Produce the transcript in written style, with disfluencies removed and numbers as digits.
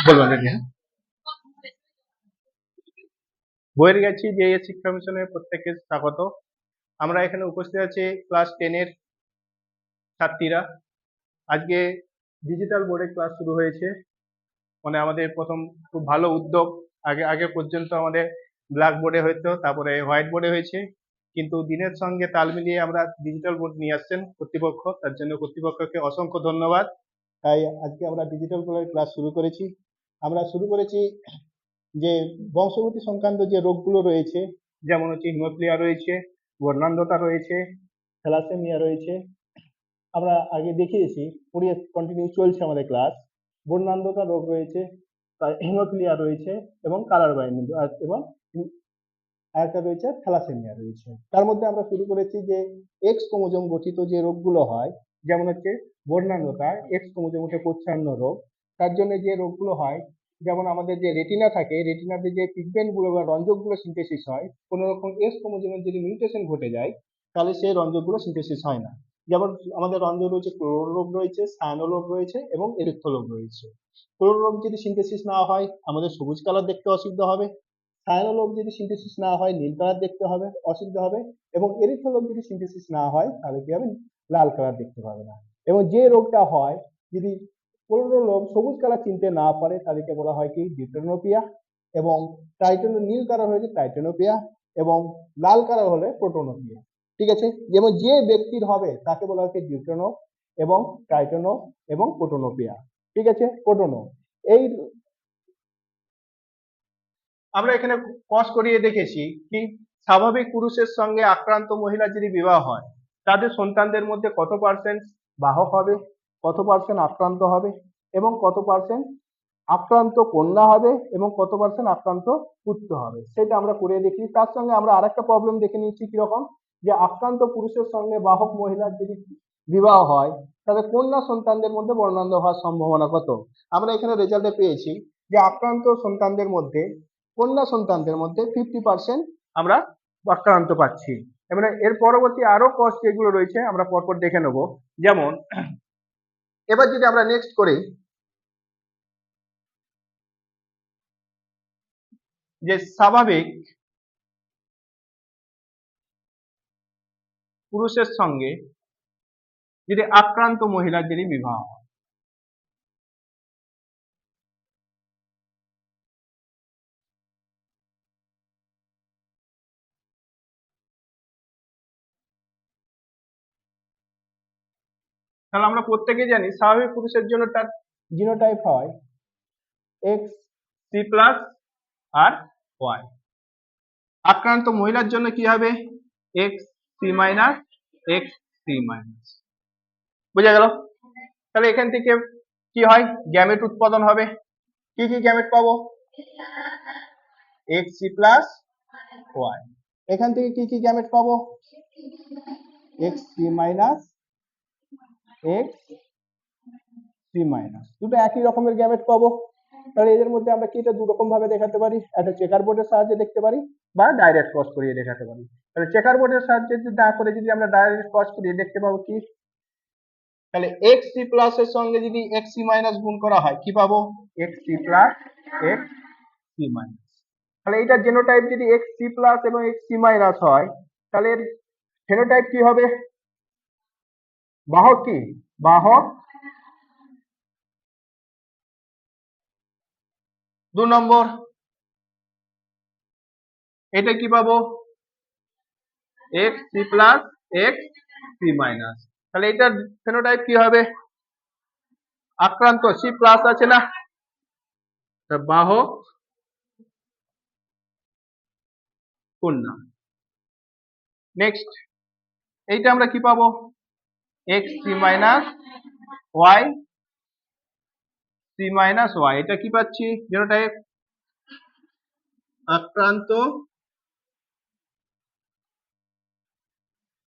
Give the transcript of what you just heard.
বলবেন রেডি? হ্যাঁ, বইয়ের গেছি যে শিক্ষা মিশনে প্রত্যেককে স্বাগত। আমরা এখানে উপস্থিত আছি ক্লাস 10 এর ছাত্রীরা। আজকে ডিজিটাল বোর্ডে ক্লাস শুরু হয়েছে, মানে আমাদের প্রথম খুব ভালো উদ্যোগ। আগে আগে পর্যন্ত আমাদের ব্ল্যাক বোর্ডে হতো, তারপরে হোয়াইট বোর্ডে হয়েছে, কিন্তু দিনের সঙ্গে তাল মিলিয়ে আমরা ডিজিটাল বোর্ড নিয়ে আসছেন কর্তৃপক্ষ, তার জন্য কর্তৃপক্ষকে অসংখ্য ধন্যবাদ। তাই আজকে আমরা ডিজিটাল বোর্ডের ক্লাস শুরু করেছি। আমরা শুরু করেছি যে বংশগতি সংক্রান্ত যে রোগগুলো রয়েছে, যেমন হচ্ছে হিমোফিলিয়া রয়েছে, বর্ণান্ধতা রয়েছে, থ্যালাসেমিয়া রয়েছে। আমরা আগে দেখিয়েছি, পড়িয়ে কন্টিনিউ চলছে আমাদের ক্লাস। বর্ণান্ধতা রোগ রয়েছে, হিমোফিলিয়া রয়েছে এবং কালার ব্লাইন্ড এবং আরেকটা রয়েছে থ্যালাসেমিয়া রয়েছে। তার মধ্যে আমরা শুরু করেছি যে এক্স ক্রোমোজোম গঠিত যে রোগগুলো হয়, যেমন হচ্ছে বর্ণান্ধতা, এক্স ক্রোমোজোমে প্রচ্ছন্ন রোগ। তার জন্য যে রোগগুলো হয়, যেমন আমাদের যে রেটিনা থাকে, রেটিনাতে যে পিগমেন্ট গুলো বা রঞ্জকগুলো সিনথেসিস হয়, কোন রকম এক্স ক্রোমোজোমের যদি মিউটেশন ঘটে যায়, তাহলে সেই রঞ্জকগুলো সিনথেসিস হয় না। যেমন আমাদের রঞ্জক রয়েছে, ক্লোরোলোব রয়েছে, সায়ানোলোব রয়েছে এবং এরিথ্রোলোব রয়েছে। ক্লোরোলোব যদি সিনথেসিস না হয়, আমাদের সবুজ কালার দেখতে অসুবিধা হবে। সায়ানোলোব যদি সিনথেসিস না হয়, নীল কালার দেখতে হবে, অসুবিধা হবে। এবং এরিথ্রোলোব যদি সিনথেসিস না হয়, তাহলে কি হবে, লাল কালার দেখতে পাবে না। এবং যে রোগটা হয়, যদি ক্লোরোলোব সবুজ কালার চিনতে না পারে, তাদেরকে বলা হয় কি ডিউটেরোনোপিয়া। এবং টাইটেনো নীল কালার হয়েছে টাইটেনোপিয়া, এবং লাল কালার হলে প্রোটোনোপিয়া। ঠিক আছে, যেমন যে ব্যক্তির হবে তাকে বলা হচ্ছে ডিউটেনো এবং টাইটেনো এবং প্রোটোনোপিয়া। ঠিক আছে, প্রোটোনো। এই আমরা এখানে কস করিয়ে দেখেছি কি, স্বাভাবিক পুরুষের সঙ্গে আক্রান্ত মহিলার যদি বিবাহ হয়, তাদের সন্তানদের মধ্যে কত পার্সেন্ট বাহক হবে, কত পার্সেন্ট আক্রান্ত হবে, এবং কত পার্সেন্ট আক্রান্ত কন্যা হবে এবং কত পার্সেন্ট আক্রান্ত পুত্র হবে, সেটা আমরা করে দেখি। তার সঙ্গে আমরা আরেকটা প্রবলেম দেখে নিচ্ছি কিরকম, যে আক্রান্ত পুরুষের সঙ্গে বাহক মহিলার যদি বিবাহ হয়, তাহলে কন্যা সন্তানদের মধ্যে বর্ণান্ধ হওয়ার সম্ভাবনা কত। আমরা এখানে রেজাল্টে পেয়েছি যে আক্রান্ত সন্তানদের মধ্যে, কন্যা সন্তানদের মধ্যে 50% আমরা আক্রান্ত পাচ্ছি। এবারে এর পরবর্তী আরো কষ্ট যেগুলো রয়েছে আমরা পরপর দেখে নেব। যেমন এবার যদি আমরা নেক্সট করি, যে স্বাভাবিক পুরুষের সঙ্গে যদি আক্রান্ত মহিলার যদি বিবাহ হয়, তাহলে আমরা প্রত্যেকেই জানি স্বাভাবিক পুরুষের জন্য তার জিনোটাইপ হয় এক্স সি প্লাস আর ওয়াই। আক্রান্ত মহিলার জন্য কি হবে, X C minus X C minus. বুঝা গেল? তাহলে এখান থেকে কি হয়, গ্যামেট উৎপাদন হবে। কি কি গ্যামেট পাবো, এক্স সি প্লাস ওয়াই। এখান থেকে কি কি গ্যামেট পাবো, X C minus X C minus. দুটো একই রকমের গ্যামেট পাবো। তাহলে এদের মধ্যে আমরা কি এটা দু রকম ভাবে দেখাতে পারি, একটা চেকার বোর্ডের সাহায্যে দেখতে পারি বা ডাইরেক্ট ক্রস করিয়ে দেখাতে পারি। তাহলে চেকার বোর্ডের সাহায্যে যদি না করে যদি আমরা ডাইরেক্ট ক্রস করিয়ে দেখতে পাবো কি, তাহলে এক্স সি প্লাস এর সঙ্গে যদি এক্স সি মাইনাস গুণ করা হয়, কি পাবো, X C plus X C minus. তাহলে এইটা জেনোটাইপ যদি এক্স সি প্লাস এবং এক্স সি মাইনাস হয়, তাহলে এর ফেনোটাইপ কি হবে, বাহক কি, বাহক 2 নম্বর। এটা কি পাবো, X C plus X C minus. তাহলে এটার ফেনোটাইপ কি হবে, আক্রান্ত সি প্লাস আছে না, বাহক কন্যা। নেক্সট এইটা আমরা কি পাবো, X C minus Y C minus Y. এটা কি পাচ্ছি, জেনোটাইপ আক্রান্ত